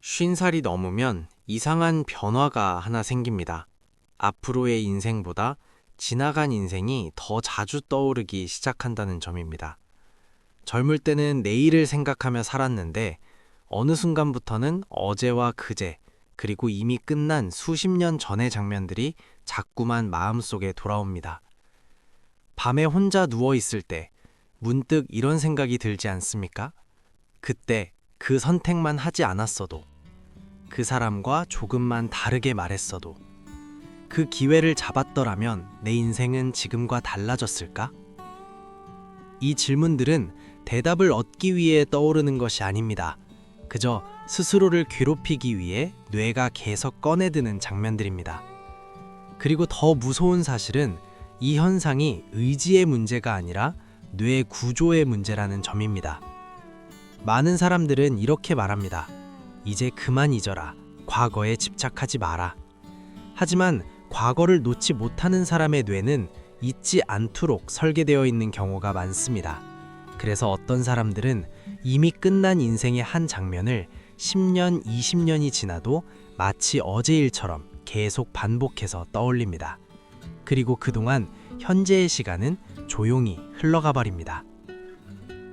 50살이 넘으면 이상한 변화가 하나 생깁니다. 앞으로의 인생보다 지나간 인생이 더 자주 떠오르기 시작한다는 점입니다. 젊을 때는 내일을 생각하며 살았는데 어느 순간부터는 어제와 그제, 그리고 이미 끝난 수십 년 전의 장면들이 자꾸만 마음속에 돌아옵니다. 밤에 혼자 누워 있을 때 문득 이런 생각이 들지 않습니까? 그때 그 선택만 하지 않았어도, 그 사람과 조금만 다르게 말했어도, 그 기회를 잡았더라면 내 인생은 지금과 달라졌을까? 이 질문들은 대답을 얻기 위해 떠오르는 것이 아닙니다. 그저 스스로를 괴롭히기 위해 뇌가 계속 꺼내드는 장면들입니다. 그리고 더 무서운 사실은 이 현상이 의지의 문제가 아니라 뇌 구조의 문제라는 점입니다. 많은 사람들은 이렇게 말합니다. 이제 그만 잊어라. 과거에 집착하지 마라. 하지만 과거를 놓지 못하는 사람의 뇌는 잊지 않도록 설계되어 있는 경우가 많습니다. 그래서 어떤 사람들은 이미 끝난 인생의 한 장면을 10년, 20년이 지나도 마치 어제 일처럼 계속 반복해서 떠올립니다. 그리고 그동안 현재의 시간은 조용히 흘러가 버립니다.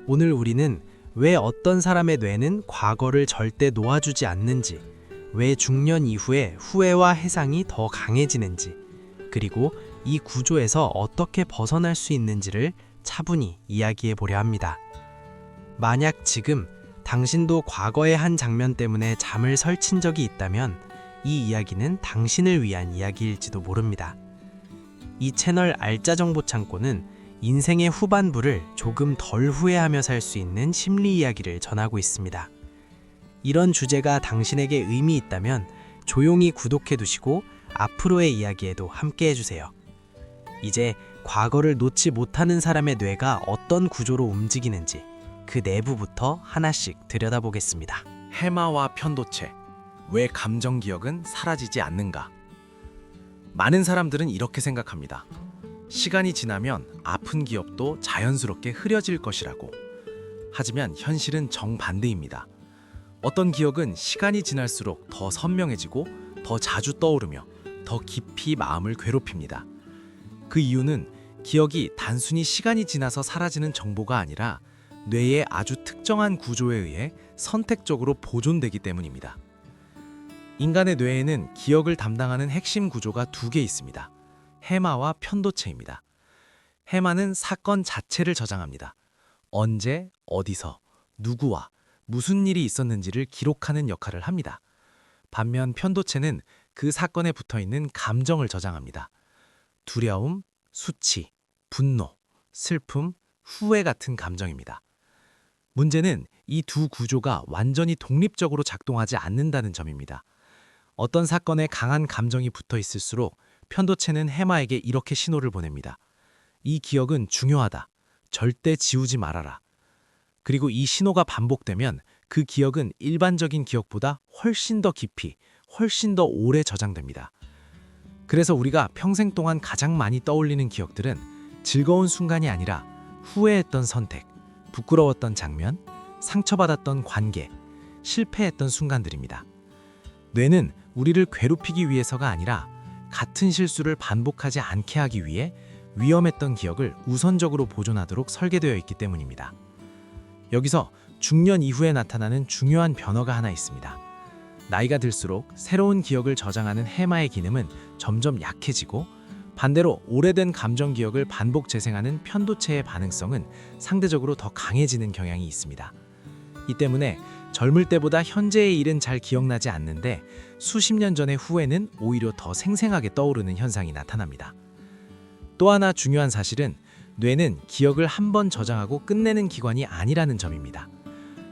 오늘 우리는 왜 어떤 사람의 뇌는 과거를 절대 놓아주지 않는지, 왜 중년 이후에 후회와 해상이 더 강해지는지, 그리고 이 구조에서 어떻게 벗어날 수 있는지를 차분히 이야기해 보려 합니다. 만약 지금 당신도 과거의 한 장면 때문에 잠을 설친 적이 있다면 이 이야기는 당신을 위한 이야기일지도 모릅니다. 이 채널 알짜 정보 창고는 인생의 후반부를 조금 덜 후회하며 살 수 있는 심리 이야기를 전하고 있습니다. 이런 주제가 당신에게 의미 있다면 조용히 구독해 두시고 앞으로의 이야기에도 함께 해주세요. 이제 과거를 놓지 못하는 사람의 뇌가 어떤 구조로 움직이는지 그 내부부터 하나씩 들여다보겠습니다. 해마와 편도체, 왜 감정 기억은 사라지지 않는가? 많은 사람들은 이렇게 생각합니다. 시간이 지나면 아픈 기억도 자연스럽게 흐려질 것이라고. 하지만 현실은 정반대입니다. 어떤 기억은 시간이 지날수록 더 선명해지고 더 자주 떠오르며 더 깊이 마음을 괴롭힙니다. 그 이유는 기억이 단순히 시간이 지나서 사라지는 정보가 아니라 뇌의 아주 특정한 구조에 의해 선택적으로 보존되기 때문입니다. 인간의 뇌에는 기억을 담당하는 핵심 구조가 두 개 있습니다. 해마와 편도체입니다. 해마는 사건 자체를 저장합니다. 언제, 어디서, 누구와 무슨 일이 있었는지를 기록하는 역할을 합니다. 반면 편도체는 그 사건에 붙어있는 감정을 저장합니다. 두려움, 수치, 분노, 슬픔, 후회 같은 감정입니다. 문제는 이 두 구조가 완전히 독립적으로 작동하지 않는다는 점입니다. 어떤 사건에 강한 감정이 붙어 있을수록 편도체는 해마에게 이렇게 신호를 보냅니다. 이 기억은 중요하다. 절대 지우지 말아라. 그리고 이 신호가 반복되면 그 기억은 일반적인 기억보다 훨씬 더 깊이, 훨씬 더 오래 저장됩니다. 그래서 우리가 평생 동안 가장 많이 떠올리는 기억들은 즐거운 순간이 아니라 후회했던 선택, 부끄러웠던 장면, 상처받았던 관계, 실패했던 순간들입니다. 뇌는 우리를 괴롭히기 위해서가 아니라 같은 실수를 반복하지 않게 하기 위해 위험했던 기억을 우선적으로 보존하도록 설계되어 있기 때문입니다. 여기서 중년 이후에 나타나는 중요한 변화가 하나 있습니다. 나이가 들수록 새로운 기억을 저장하는 해마의 기능은 점점 약해지고 반대로 오래된 감정 기억을 반복 재생하는 편도체의 반응성은 상대적으로 더 강해지는 경향이 있습니다. 이 때문에 젊을 때보다 현재의 일은 잘 기억나지 않는데 수십 년 전의 후회는 오히려 더 생생하게 떠오르는 현상이 나타납니다. 또 하나 중요한 사실은 뇌는 기억을 한 번 저장하고 끝내는 기관이 아니라는 점입니다.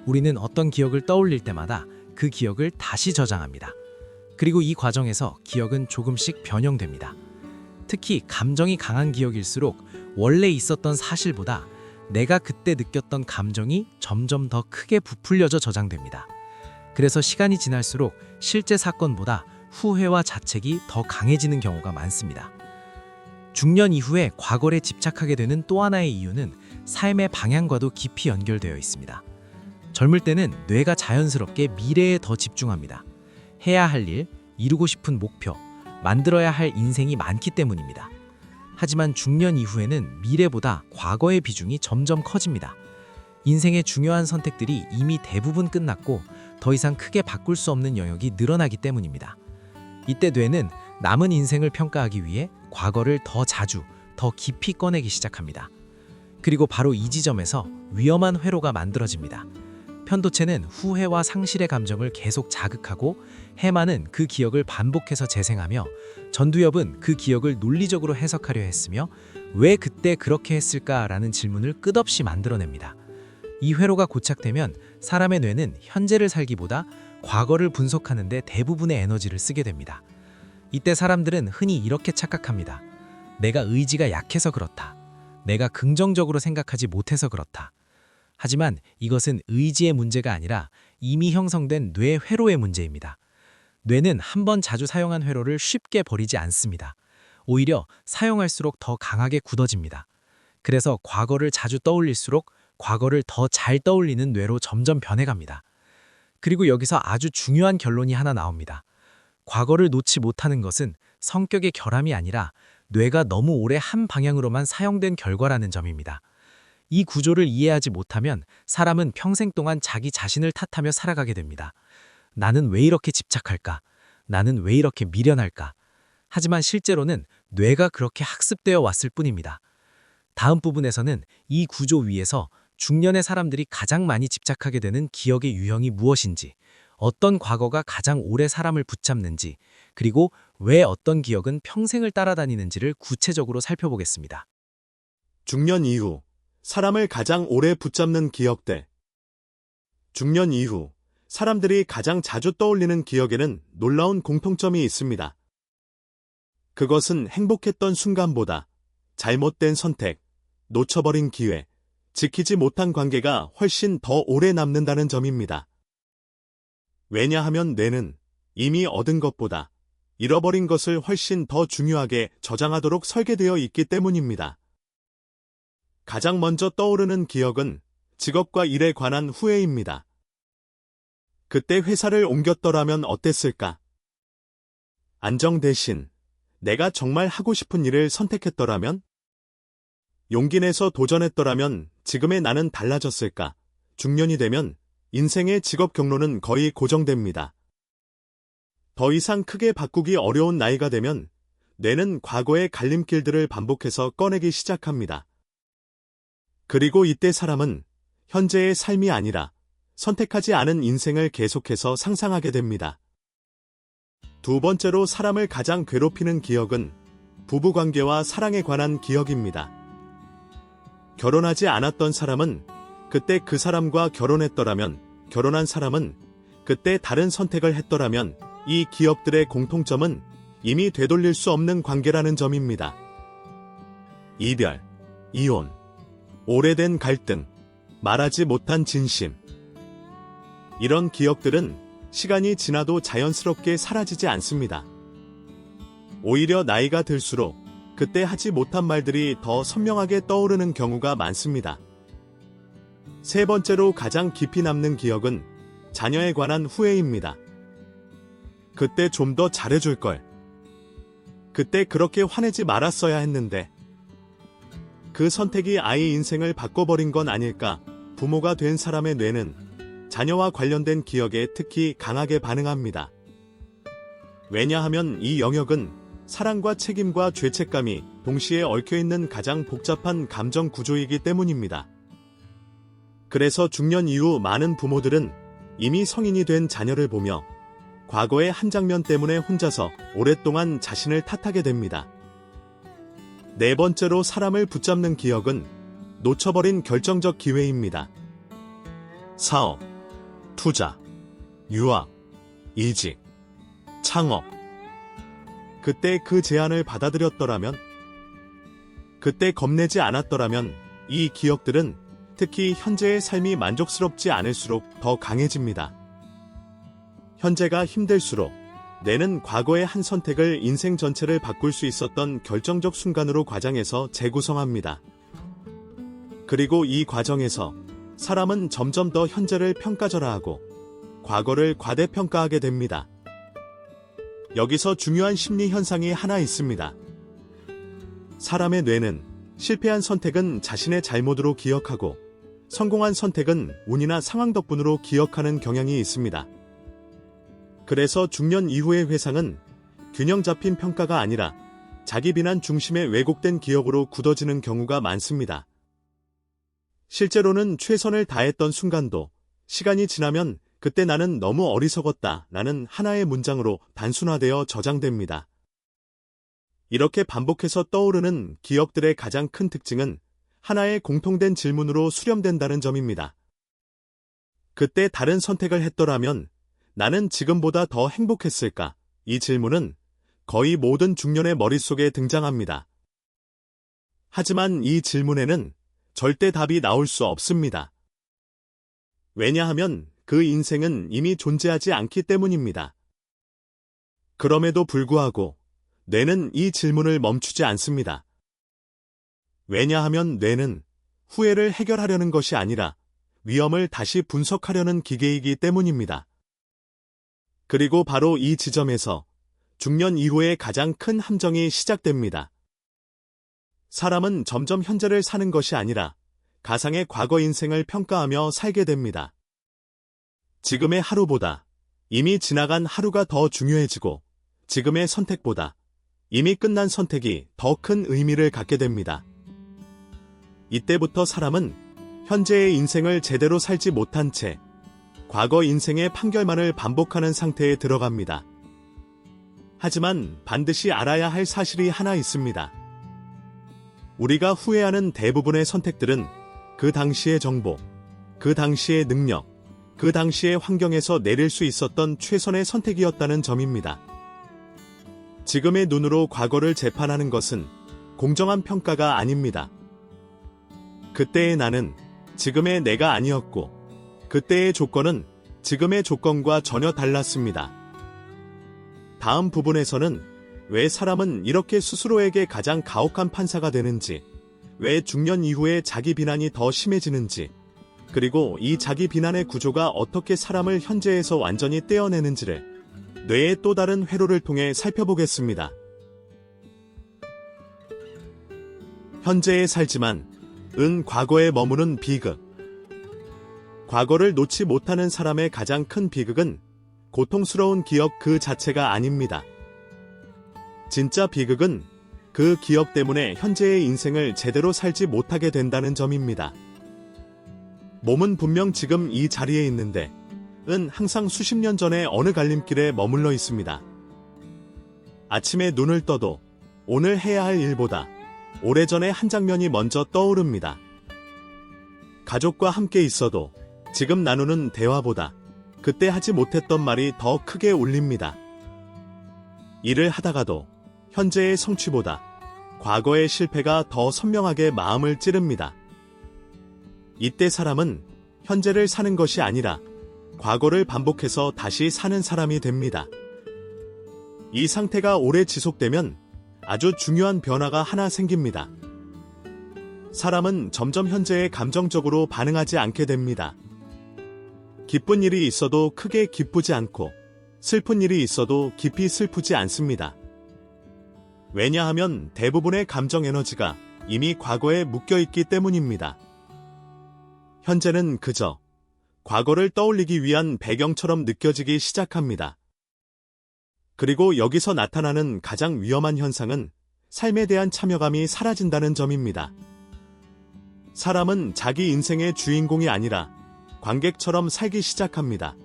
우리는 어떤 기억을 떠올릴 때마다 그 기억을 다시 저장합니다. 그리고 이 과정에서 기억은 조금씩 변형됩니다. 특히 감정이 강한 기억일수록 원래 있었던 사실보다 내가 그때 느꼈던 감정이 점점 더 크게 부풀려져 저장됩니다. 그래서 시간이 지날수록 실제 사건보다 후회와 자책이 더 강해지는 경우가 많습니다. 중년 이후에 과거에 집착하게 되는 또 하나의 이유는 삶의 방향과도 깊이 연결되어 있습니다. 젊을 때는 뇌가 자연스럽게 미래에 더 집중합니다. 해야 할 일, 이루고 싶은 목표, 만들어야 할 인생이 많기 때문입니다. 하지만 중년 이후에는 미래보다 과거의 비중이 점점 커집니다. 인생의 중요한 선택들이 이미 대부분 끝났고 더 이상 크게 바꿀 수 없는 영역이 늘어나기 때문입니다. 이때 뇌는 남은 인생을 평가하기 위해 과거를 더 자주, 더 깊이 꺼내기 시작합니다. 그리고 바로 이 지점에서 위험한 회로가 만들어집니다. 편도체는 후회와 상실의 감정을 계속 자극하고 해마는 그 기억을 반복해서 재생하며 전두엽은 그 기억을 논리적으로 해석하려 했으며 왜 그때 그렇게 했을까라는 질문을 끝없이 만들어냅니다. 이 회로가 고착되면 사람의 뇌는 현재를 살기보다 과거를 분석하는 데 대부분의 에너지를 쓰게 됩니다. 이때 사람들은 흔히 이렇게 착각합니다. 내가 의지가 약해서 그렇다. 내가 긍정적으로 생각하지 못해서 그렇다. 하지만 이것은 의지의 문제가 아니라 이미 형성된 뇌 회로의 문제입니다. 뇌는 한 번 자주 사용한 회로를 쉽게 버리지 않습니다. 오히려 사용할수록 더 강하게 굳어집니다. 그래서 과거를 자주 떠올릴수록 과거를 더 잘 떠올리는 뇌로 점점 변해갑니다. 그리고 여기서 아주 중요한 결론이 하나 나옵니다. 과거를 놓지 못하는 것은 성격의 결함이 아니라 뇌가 너무 오래 한 방향으로만 사용된 결과라는 점입니다. 이 구조를 이해하지 못하면 사람은 평생 동안 자기 자신을 탓하며 살아가게 됩니다. 나는 왜 이렇게 집착할까? 나는 왜 이렇게 미련할까? 하지만 실제로는 뇌가 그렇게 학습되어 왔을 뿐입니다. 다음 부분에서는 이 구조 위에서 중년의 사람들이 가장 많이 집착하게 되는 기억의 유형이 무엇인지, 어떤 과거가 가장 오래 사람을 붙잡는지, 그리고 왜 어떤 기억은 평생을 따라다니는지를 구체적으로 살펴보겠습니다. 중년 이후 사람을 가장 오래 붙잡는 기억들. 중년 이후 사람들이 가장 자주 떠올리는 기억에는 놀라운 공통점이 있습니다. 그것은 행복했던 순간보다 잘못된 선택, 놓쳐버린 기회, 지키지 못한 관계가 훨씬 더 오래 남는다는 점입니다. 왜냐하면 뇌는 이미 얻은 것보다 잃어버린 것을 훨씬 더 중요하게 저장하도록 설계되어 있기 때문입니다. 가장 먼저 떠오르는 기억은 직업과 일에 관한 후회입니다. 그때 회사를 옮겼더라면 어땠을까? 안정 대신 내가 정말 하고 싶은 일을 선택했더라면? 용기 내서 도전했더라면 지금의 나는 달라졌을까? 중년이 되면 인생의 직업 경로는 거의 고정됩니다. 더 이상 크게 바꾸기 어려운 나이가 되면 뇌는 과거의 갈림길들을 반복해서 꺼내기 시작합니다. 그리고 이때 사람은 현재의 삶이 아니라 선택하지 않은 인생을 계속해서 상상하게 됩니다. 두 번째로 사람을 가장 괴롭히는 기억은 부부관계와 사랑에 관한 기억입니다. 결혼하지 않았던 사람은 그때 그 사람과 결혼했더라면, 결혼한 사람은 그때 다른 선택을 했더라면 이 기억들의 공통점은 이미 되돌릴 수 없는 관계라는 점입니다. 이별, 이혼, 오래된 갈등, 말하지 못한 진심. 이런 기억들은 시간이 지나도 자연스럽게 사라지지 않습니다. 오히려 나이가 들수록 그때 하지 못한 말들이 더 선명하게 떠오르는 경우가 많습니다. 세 번째로 가장 깊이 남는 기억은 자녀에 관한 후회입니다. 그때 좀 더 잘해줄 걸. 그때 그렇게 화내지 말았어야 했는데. 그 선택이 아이 인생을 바꿔버린 건 아닐까? 부모가 된 사람의 뇌는 자녀와 관련된 기억에 특히 강하게 반응합니다. 왜냐하면 이 영역은 사랑과 책임과 죄책감이 동시에 얽혀있는 가장 복잡한 감정 구조이기 때문입니다. 그래서 중년 이후 많은 부모들은 이미 성인이 된 자녀를 보며 과거의 한 장면 때문에 혼자서 오랫동안 자신을 탓하게 됩니다. 네 번째로 사람을 붙잡는 기억은 놓쳐버린 결정적 기회입니다. 사업, 투자, 유학, 이직, 창업. 그때 그 제안을 받아들였더라면, 그때 겁내지 않았더라면 이 기억들은 특히 현재의 삶이 만족스럽지 않을수록 더 강해집니다. 현재가 힘들수록 뇌는 과거의 한 선택을 인생 전체를 바꿀 수 있었던 결정적 순간으로 과장해서 재구성합니다. 그리고 이 과정에서 사람은 점점 더 현재를 평가절하하고 과거를 과대평가하게 됩니다. 여기서 중요한 심리 현상이 하나 있습니다. 사람의 뇌는 실패한 선택은 자신의 잘못으로 기억하고 성공한 선택은 운이나 상황 덕분으로 기억하는 경향이 있습니다. 그래서 중년 이후의 회상은 균형 잡힌 평가가 아니라 자기 비난 중심의 왜곡된 기억으로 굳어지는 경우가 많습니다. 실제로는 최선을 다했던 순간도 시간이 지나면 그때 나는 너무 어리석었다 라는 하나의 문장으로 단순화되어 저장됩니다. 이렇게 반복해서 떠오르는 기억들의 가장 큰 특징은 하나의 공통된 질문으로 수렴된다는 점입니다. 그때 다른 선택을 했더라면 나는 지금보다 더 행복했을까? 이 질문은 거의 모든 중년의 머릿속에 등장합니다. 하지만 이 질문에는 절대 답이 나올 수 없습니다. 왜냐하면 그 인생은 이미 존재하지 않기 때문입니다. 그럼에도 불구하고 뇌는 이 질문을 멈추지 않습니다. 왜냐하면 뇌는 후회를 해결하려는 것이 아니라 위험을 다시 분석하려는 기계이기 때문입니다. 그리고 바로 이 지점에서 중년 이후의 가장 큰 함정이 시작됩니다. 사람은 점점 현재를 사는 것이 아니라 가상의 과거 인생을 평가하며 살게 됩니다. 지금의 하루보다 이미 지나간 하루가 더 중요해지고 지금의 선택보다 이미 끝난 선택이 더 큰 의미를 갖게 됩니다. 이때부터 사람은 현재의 인생을 제대로 살지 못한 채 과거 인생의 판결만을 반복하는 상태에 들어갑니다. 하지만 반드시 알아야 할 사실이 하나 있습니다. 우리가 후회하는 대부분의 선택들은 그 당시의 정보, 그 당시의 능력, 그 당시의 환경에서 내릴 수 있었던 최선의 선택이었다는 점입니다. 지금의 눈으로 과거를 재판하는 것은 공정한 평가가 아닙니다. 그때의 나는 지금의 내가 아니었고, 그때의 조건은 지금의 조건과 전혀 달랐습니다. 다음 부분에서는 왜 사람은 이렇게 스스로에게 가장 가혹한 판사가 되는지, 왜 중년 이후에 자기 비난이 더 심해지는지, 그리고 이 자기 비난의 구조가 어떻게 사람을 현재에서 완전히 떼어내는지를 뇌의 또 다른 회로를 통해 살펴보겠습니다. 현재에 살지만 과거에 머무는 비극. 과거를 놓지 못하는 사람의 가장 큰 비극은 고통스러운 기억 그 자체가 아닙니다. 진짜 비극은 그 기억 때문에 현재의 인생을 제대로 살지 못하게 된다는 점입니다. 몸은 분명 지금 이 자리에 있는데 항상 수십 년 전의 어느 갈림길에 머물러 있습니다. 아침에 눈을 떠도 오늘 해야 할 일보다 오래전의 한 장면이 먼저 떠오릅니다. 가족과 함께 있어도 지금 나누는 대화보다 그때 하지 못했던 말이 더 크게 울립니다. 일을 하다가도 현재의 성취보다 과거의 실패가 더 선명하게 마음을 찌릅니다. 이때 사람은 현재를 사는 것이 아니라 과거를 반복해서 다시 사는 사람이 됩니다. 이 상태가 오래 지속되면 아주 중요한 변화가 하나 생깁니다. 사람은 점점 현재에 감정적으로 반응하지 않게 됩니다. 기쁜 일이 있어도 크게 기쁘지 않고 슬픈 일이 있어도 깊이 슬프지 않습니다. 왜냐하면 대부분의 감정 에너지가 이미 과거에 묶여있기 때문입니다. 현재는 그저 과거를 떠올리기 위한 배경처럼 느껴지기 시작합니다. 그리고 여기서 나타나는 가장 위험한 현상은 삶에 대한 참여감이 사라진다는 점입니다. 사람은 자기 인생의 주인공이 아니라 관객처럼 살기 시작합니다.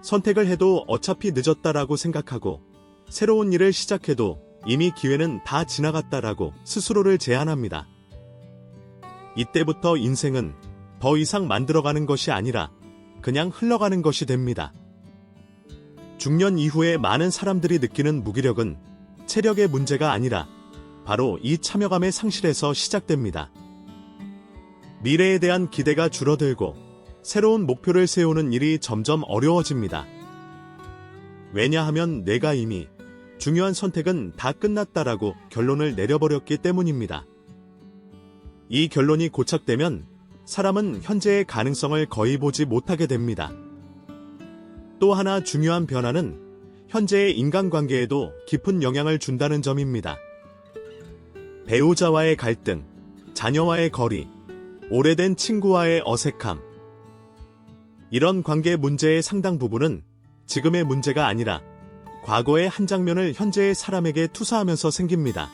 선택을 해도 어차피 늦었다라고 생각하고 새로운 일을 시작해도 이미 기회는 다 지나갔다라고 스스로를 제한합니다. 이때부터 인생은 더 이상 만들어가는 것이 아니라 그냥 흘러가는 것이 됩니다. 중년 이후에 많은 사람들이 느끼는 무기력은 체력의 문제가 아니라 바로 이 참여감의 상실에서 시작됩니다. 미래에 대한 기대가 줄어들고 새로운 목표를 세우는 일이 점점 어려워집니다. 왜냐하면 내가 이미 중요한 선택은 다 끝났다라고 결론을 내려버렸기 때문입니다. 이 결론이 고착되면 사람은 현재의 가능성을 거의 보지 못하게 됩니다. 또 하나 중요한 변화는 현재의 인간관계에도 깊은 영향을 준다는 점입니다. 배우자와의 갈등, 자녀와의 거리, 오래된 친구와의 어색함. 이런 관계 문제의 상당 부분은 지금의 문제가 아니라 과거의 한 장면을 현재의 사람에게 투사하면서 생깁니다.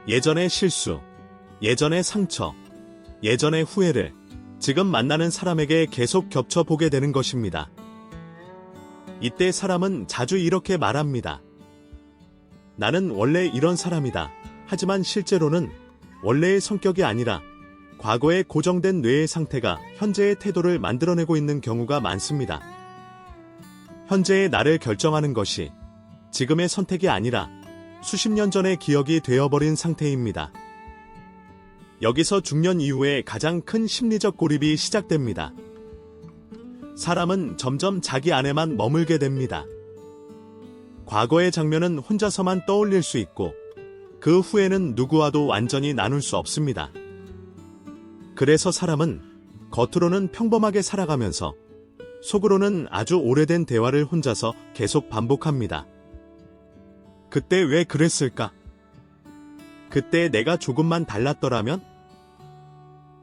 예전의 실수, 예전의 상처, 예전의 후회를 지금 만나는 사람에게 계속 겹쳐보게 되는 것입니다. 이때 사람은 자주 이렇게 말합니다. 나는 원래 이런 사람이다. 하지만 실제로는 원래의 성격이 아니라 과거의 고정된 뇌의 상태가 현재의 태도를 만들어내고 있는 경우가 많습니다. 현재의 나를 결정하는 것이 지금의 선택이 아니라 수십 년 전의 기억이 되어버린 상태입니다. 여기서 중년 이후에 가장 큰 심리적 고립이 시작됩니다. 사람은 점점 자기 안에만 머물게 됩니다. 과거의 장면은 혼자서만 떠올릴 수 있고 그 후에는 누구와도 완전히 나눌 수 없습니다. 그래서 사람은 겉으로는 평범하게 살아가면서 속으로는 아주 오래된 대화를 혼자서 계속 반복합니다. 그때 왜 그랬을까? 그때 내가 조금만 달랐더라면?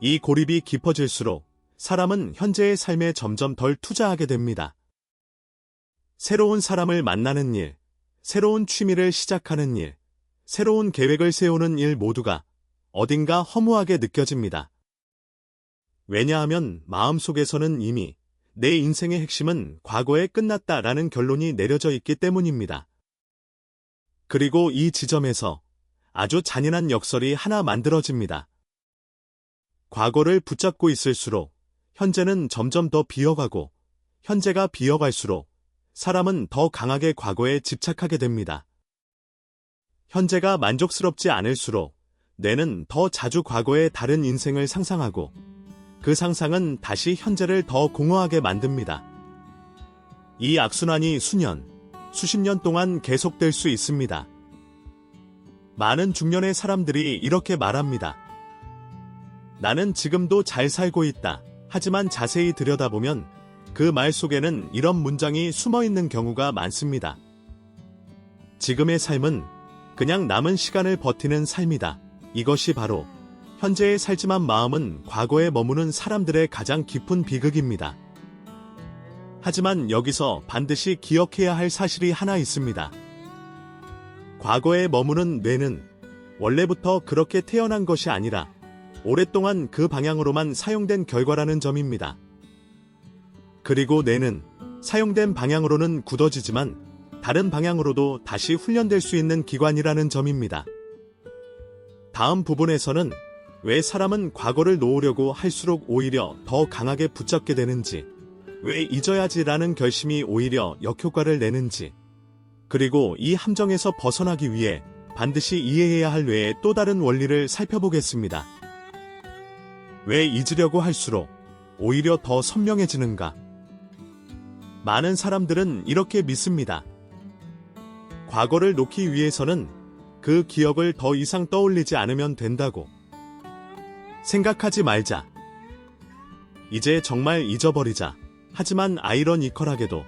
이 고립이 깊어질수록 사람은 현재의 삶에 점점 덜 투자하게 됩니다. 새로운 사람을 만나는 일, 새로운 취미를 시작하는 일, 새로운 계획을 세우는 일 모두가 어딘가 허무하게 느껴집니다. 왜냐하면 마음속에서는 이미 내 인생의 핵심은 과거에 끝났다라는 결론이 내려져 있기 때문입니다. 그리고 이 지점에서 아주 잔인한 역설이 하나 만들어집니다. 과거를 붙잡고 있을수록 현재는 점점 더 비어가고 현재가 비어갈수록 사람은 더 강하게 과거에 집착하게 됩니다. 현재가 만족스럽지 않을수록 뇌는 더 자주 과거의 다른 인생을 상상하고 그 상상은 다시 현재를 더 공허하게 만듭니다. 이 악순환이 수년, 수십 년 동안 계속될 수 있습니다. 많은 중년의 사람들이 이렇게 말합니다. 나는 지금도 잘 살고 있다. 하지만 자세히 들여다보면 그 말 속에는 이런 문장이 숨어 있는 경우가 많습니다. 지금의 삶은 그냥 남은 시간을 버티는 삶이다. 이것이 바로 현재에 살지만 마음은 과거에 머무는 사람들의 가장 깊은 비극입니다. 하지만 여기서 반드시 기억해야 할 사실이 하나 있습니다. 과거에 머무는 뇌는 원래부터 그렇게 태어난 것이 아니라 오랫동안 그 방향으로만 사용된 결과라는 점입니다. 그리고 뇌는 사용된 방향으로는 굳어지지만 다른 방향으로도 다시 훈련될 수 있는 기관이라는 점입니다. 다음 부분에서는 왜 사람은 과거를 놓으려고 할수록 오히려 더 강하게 붙잡게 되는지, 왜 잊어야지라는 결심이 오히려 역효과를 내는지, 그리고 이 함정에서 벗어나기 위해 반드시 이해해야 할 뇌의 또 다른 원리를 살펴보겠습니다. 왜 잊으려고 할수록 오히려 더 선명해지는가? 많은 사람들은 이렇게 믿습니다. 과거를 놓기 위해서는 그 기억을 더 이상 떠올리지 않으면 된다고. 생각하지 말자. 이제 정말 잊어버리자. 하지만 아이러니컬하게도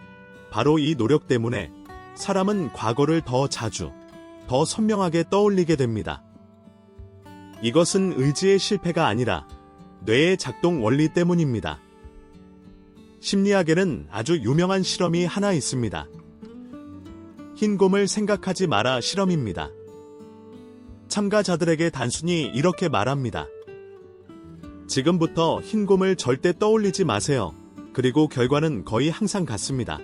바로 이 노력 때문에 사람은 과거를 더 자주, 더 선명하게 떠올리게 됩니다. 이것은 의지의 실패가 아니라 뇌의 작동 원리 때문입니다. 심리학에는 아주 유명한 실험이 하나 있습니다. 흰곰을 생각하지 마라 실험입니다. 참가자들에게 단순히 이렇게 말합니다. 지금부터 흰곰을 절대 떠올리지 마세요. 그리고 결과는 거의 항상 같습니다.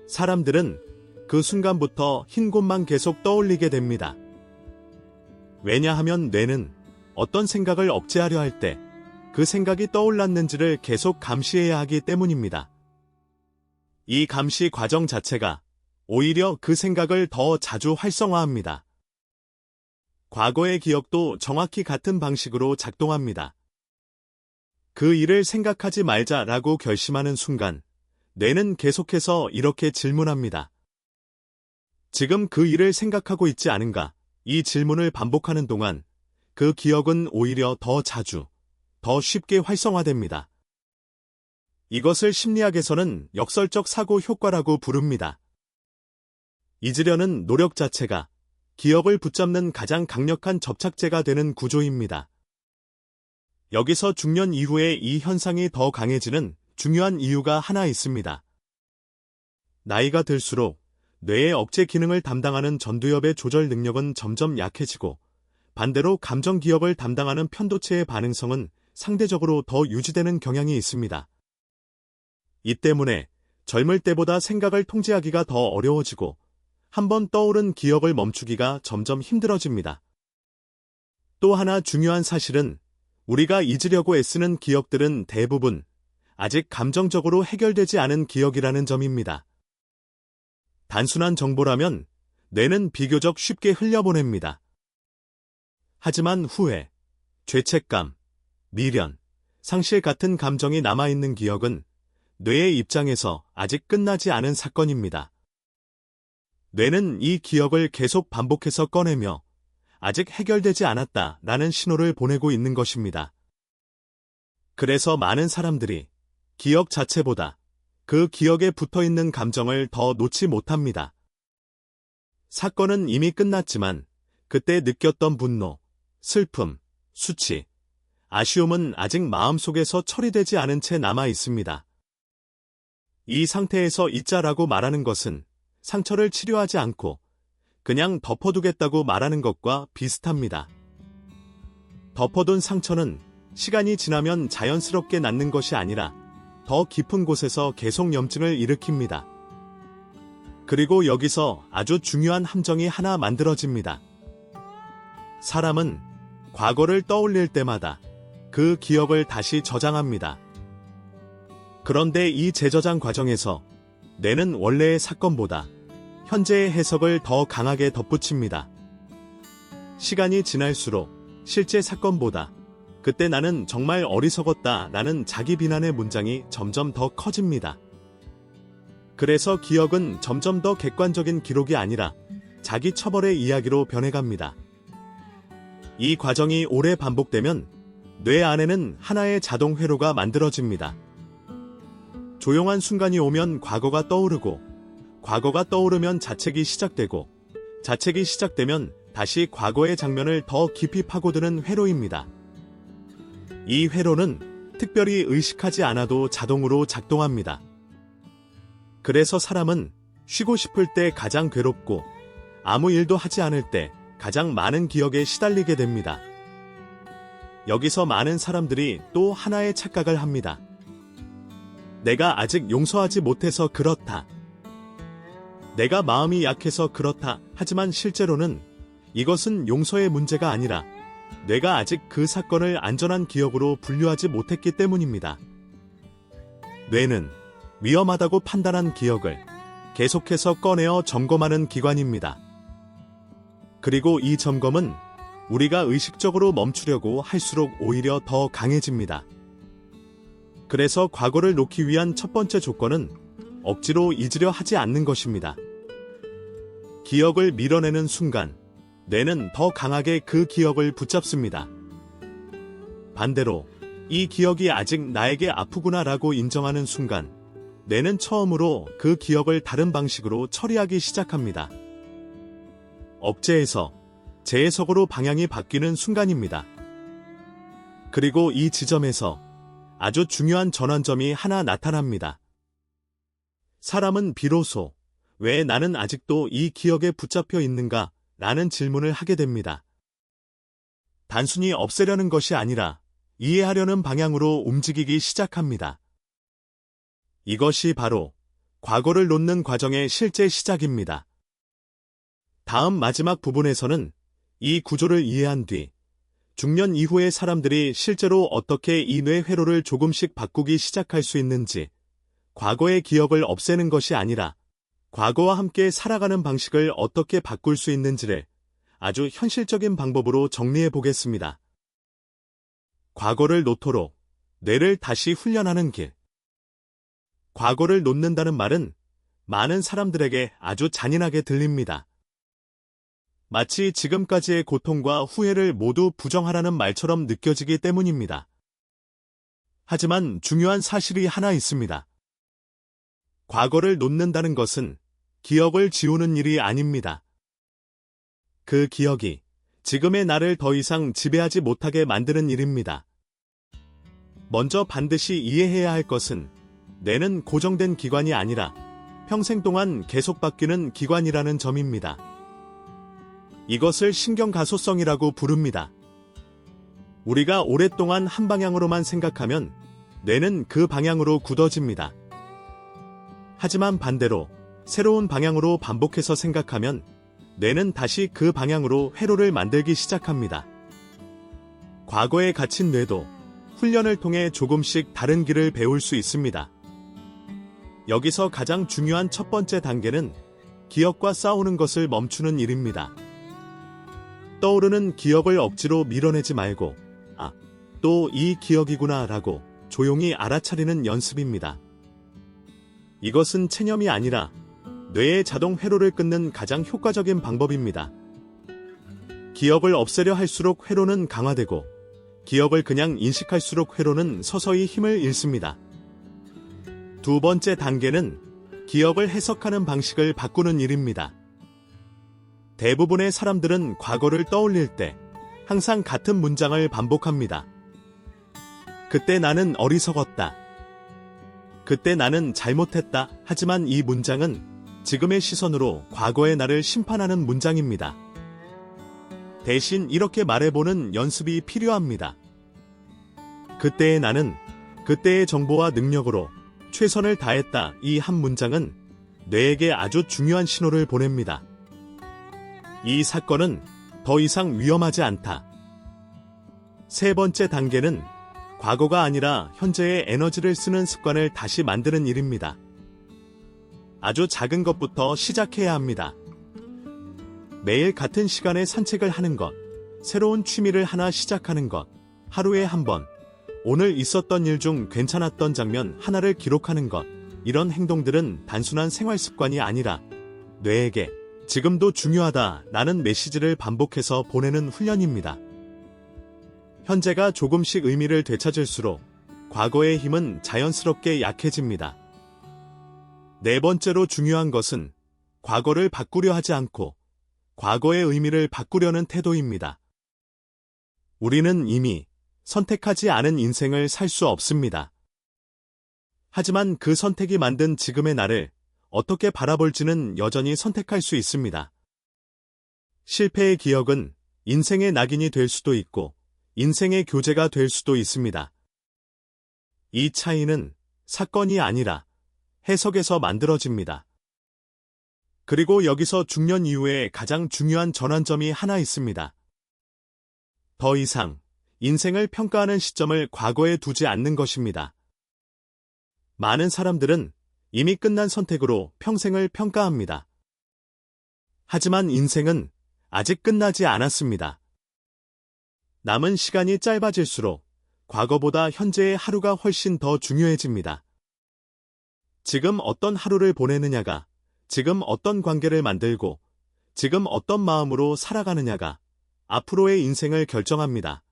사람들은 그 순간부터 흰곰만 계속 떠올리게 됩니다. 왜냐하면 뇌는 어떤 생각을 억제하려 할 때 그 생각이 떠올랐는지를 계속 감시해야 하기 때문입니다. 이 감시 과정 자체가 오히려 그 생각을 더 자주 활성화합니다. 과거의 기억도 정확히 같은 방식으로 작동합니다. 그 일을 생각하지 말자라고 결심하는 순간 뇌는 계속해서 이렇게 질문합니다. 지금 그 일을 생각하고 있지 않은가? 이 질문을 반복하는 동안 그 기억은 오히려 더 자주, 더 쉽게 활성화됩니다. 이것을 심리학에서는 역설적 사고 효과라고 부릅니다. 잊으려는 노력 자체가 기억을 붙잡는 가장 강력한 접착제가 되는 구조입니다. 여기서 중년 이후에 이 현상이 더 강해지는 중요한 이유가 하나 있습니다. 나이가 들수록 뇌의 억제 기능을 담당하는 전두엽의 조절 능력은 점점 약해지고 반대로 감정 기억을 담당하는 편도체의 반응성은 상대적으로 더 유지되는 경향이 있습니다. 이 때문에 젊을 때보다 생각을 통제하기가 더 어려워지고 한번 떠오른 기억을 멈추기가 점점 힘들어집니다. 또 하나 중요한 사실은 우리가 잊으려고 애쓰는 기억들은 대부분 아직 감정적으로 해결되지 않은 기억이라는 점입니다. 단순한 정보라면 뇌는 비교적 쉽게 흘려보냅니다. 하지만 후회, 죄책감, 미련, 상실 같은 감정이 남아있는 기억은 뇌의 입장에서 아직 끝나지 않은 사건입니다. 뇌는 이 기억을 계속 반복해서 꺼내며 아직 해결되지 않았다라는 신호를 보내고 있는 것입니다. 그래서 많은 사람들이 기억 자체보다 그 기억에 붙어있는 감정을 더 놓지 못합니다. 사건은 이미 끝났지만 그때 느꼈던 분노, 슬픔, 수치, 아쉬움은 아직 마음속에서 처리되지 않은 채 남아 있습니다. 이 상태에서 잊자라고 말하는 것은 상처를 치료하지 않고 그냥 덮어두겠다고 말하는 것과 비슷합니다. 덮어둔 상처는 시간이 지나면 자연스럽게 낫는 것이 아니라 더 깊은 곳에서 계속 염증을 일으킵니다. 그리고 여기서 아주 중요한 함정이 하나 만들어집니다. 사람은 과거를 떠올릴 때마다 그 기억을 다시 저장합니다. 그런데 이 재저장 과정에서 뇌는 원래의 사건보다 현재의 해석을 더 강하게 덧붙입니다. 시간이 지날수록 실제 사건보다 그때 나는 정말 어리석었다 라는 자기 비난의 문장이 점점 더 커집니다. 그래서 기억은 점점 더 객관적인 기록이 아니라 자기 처벌의 이야기로 변해갑니다. 이 과정이 오래 반복되면 뇌 안에는 하나의 자동 회로가 만들어집니다. 조용한 순간이 오면 과거가 떠오르고, 과거가 떠오르면 자책이 시작되고, 자책이 시작되면 다시 과거의 장면을 더 깊이 파고드는 회로입니다. 이 회로는 특별히 의식하지 않아도 자동으로 작동합니다. 그래서 사람은 쉬고 싶을 때 가장 괴롭고 아무 일도 하지 않을 때 가장 많은 기억에 시달리게 됩니다. 여기서 많은 사람들이 또 하나의 착각을 합니다. 내가 아직 용서하지 못해서 그렇다. 내가 마음이 약해서 그렇다. 하지만 실제로는 이것은 용서의 문제가 아니라 뇌가 아직 그 사건을 안전한 기억으로 분류하지 못했기 때문입니다. 뇌는 위험하다고 판단한 기억을 계속해서 꺼내어 점검하는 기관입니다. 그리고 이 점검은 우리가 의식적으로 멈추려고 할수록 오히려 더 강해집니다. 그래서 과거를 놓기 위한 첫 번째 조건은 억지로 잊으려 하지 않는 것입니다. 기억을 밀어내는 순간 뇌는 더 강하게 그 기억을 붙잡습니다. 반대로 이 기억이 아직 나에게 아프구나라고 인정하는 순간 뇌는 처음으로 그 기억을 다른 방식으로 처리하기 시작합니다. 억제에서 재해석으로 방향이 바뀌는 순간입니다. 그리고 이 지점에서 아주 중요한 전환점이 하나 나타납니다. 사람은 비로소 왜 나는 아직도 이 기억에 붙잡혀 있는가? 라는 질문을 하게 됩니다. 단순히 없애려는 것이 아니라 이해하려는 방향으로 움직이기 시작합니다. 이것이 바로 과거를 놓는 과정의 실제 시작입니다. 다음 마지막 부분에서는 이 구조를 이해한 뒤 중년 이후의 사람들이 실제로 어떻게 이 뇌 회로를 조금씩 바꾸기 시작할 수 있는지, 과거의 기억을 없애는 것이 아니라 과거와 함께 살아가는 방식을 어떻게 바꿀 수 있는지를 아주 현실적인 방법으로 정리해 보겠습니다. 과거를 놓도록 뇌를 다시 훈련하는 길. 과거를 놓는다는 말은 많은 사람들에게 아주 잔인하게 들립니다. 마치 지금까지의 고통과 후회를 모두 부정하라는 말처럼 느껴지기 때문입니다. 하지만 중요한 사실이 하나 있습니다. 과거를 놓는다는 것은 기억을 지우는 일이 아닙니다. 그 기억이 지금의 나를 더 이상 지배하지 못하게 만드는 일입니다. 먼저 반드시 이해해야 할 것은 뇌는 고정된 기관이 아니라 평생 동안 계속 바뀌는 기관이라는 점입니다. 이것을 신경가소성이라고 부릅니다. 우리가 오랫동안 한 방향으로만 생각하면 뇌는 그 방향으로 굳어집니다. 하지만 반대로 새로운 방향으로 반복해서 생각하면 뇌는 다시 그 방향으로 회로를 만들기 시작합니다. 과거에 갇힌 뇌도 훈련을 통해 조금씩 다른 길을 배울 수 있습니다. 여기서 가장 중요한 첫 번째 단계는 기억과 싸우는 것을 멈추는 일입니다. 떠오르는 기억을 억지로 밀어내지 말고, 또 이 기억이구나 라고 조용히 알아차리는 연습입니다. 이것은 체념이 아니라 뇌의 자동 회로를 끊는 가장 효과적인 방법입니다. 기억을 없애려 할수록 회로는 강화되고, 기억을 그냥 인식할수록 회로는 서서히 힘을 잃습니다. 두 번째 단계는 기억을 해석하는 방식을 바꾸는 일입니다. 대부분의 사람들은 과거를 떠올릴 때 항상 같은 문장을 반복합니다. 그때 나는 어리석었다. 그때 나는 잘못했다. 하지만 이 문장은 지금의 시선으로 과거의 나를 심판하는 문장입니다. 대신 이렇게 말해보는 연습이 필요합니다. 그때의 나는 그때의 정보와 능력으로 최선을 다했다. 이 한 문장은 뇌에게 아주 중요한 신호를 보냅니다. 이 사건은 더 이상 위험하지 않다. 세 번째 단계는 과거가 아니라 현재의 에너지를 쓰는 습관을 다시 만드는 일입니다. 아주 작은 것부터 시작해야 합니다. 매일 같은 시간에 산책을 하는 것, 새로운 취미를 하나 시작하는 것, 하루에 한 번, 오늘 있었던 일 중 괜찮았던 장면 하나를 기록하는 것, 이런 행동들은 단순한 생활 습관이 아니라 뇌에게 지금도 중요하다 라는 메시지를 반복해서 보내는 훈련입니다. 현재가 조금씩 의미를 되찾을수록 과거의 힘은 자연스럽게 약해집니다. 네 번째로 중요한 것은 과거를 바꾸려 하지 않고 과거의 의미를 바꾸려는 태도입니다. 우리는 이미 선택하지 않은 인생을 살 수 없습니다. 하지만 그 선택이 만든 지금의 나를 어떻게 바라볼지는 여전히 선택할 수 있습니다. 실패의 기억은 인생의 낙인이 될 수도 있고 인생의 교재가 될 수도 있습니다. 이 차이는 사건이 아니라 해석에서 만들어집니다. 그리고 여기서 중년 이후에 가장 중요한 전환점이 하나 있습니다. 더 이상 인생을 평가하는 시점을 과거에 두지 않는 것입니다. 많은 사람들은 이미 끝난 선택으로 평생을 평가합니다. 하지만 인생은 아직 끝나지 않았습니다. 남은 시간이 짧아질수록 과거보다 현재의 하루가 훨씬 더 중요해집니다. 지금 어떤 하루를 보내느냐가, 지금 어떤 관계를 만들고, 지금 어떤 마음으로 살아가느냐가 앞으로의 인생을 결정합니다.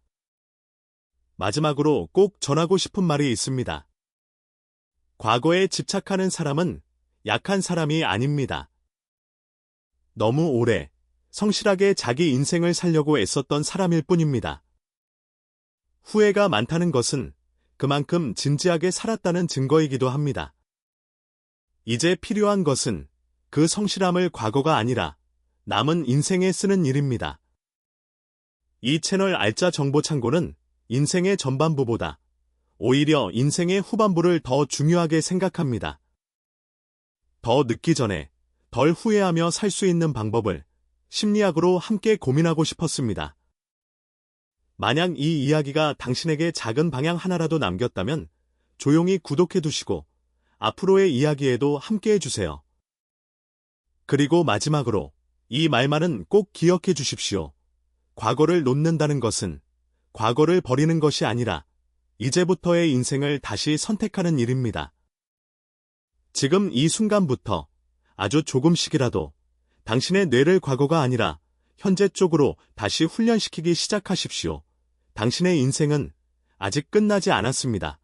마지막으로 꼭 전하고 싶은 말이 있습니다. 과거에 집착하는 사람은 약한 사람이 아닙니다. 너무 오래, 성실하게 자기 인생을 살려고 애썼던 사람일 뿐입니다. 후회가 많다는 것은 그만큼 진지하게 살았다는 증거이기도 합니다. 이제 필요한 것은 그 성실함을 과거가 아니라 남은 인생에 쓰는 일입니다. 이 채널 알짜 정보 창고는 인생의 전반부보다 오히려 인생의 후반부를 더 중요하게 생각합니다. 더 늦기 전에 덜 후회하며 살 수 있는 방법을 심리학으로 함께 고민하고 싶었습니다. 만약 이 이야기가 당신에게 작은 방향 하나라도 남겼다면 조용히 구독해 두시고 앞으로의 이야기에도 함께 해주세요. 그리고 마지막으로 이 말만은 꼭 기억해 주십시오. 과거를 놓는다는 것은 과거를 버리는 것이 아니라 이제부터의 인생을 다시 선택하는 일입니다. 지금 이 순간부터 아주 조금씩이라도 당신의 뇌를 과거가 아니라 현재 쪽으로 다시 훈련시키기 시작하십시오. 당신의 인생은 아직 끝나지 않았습니다.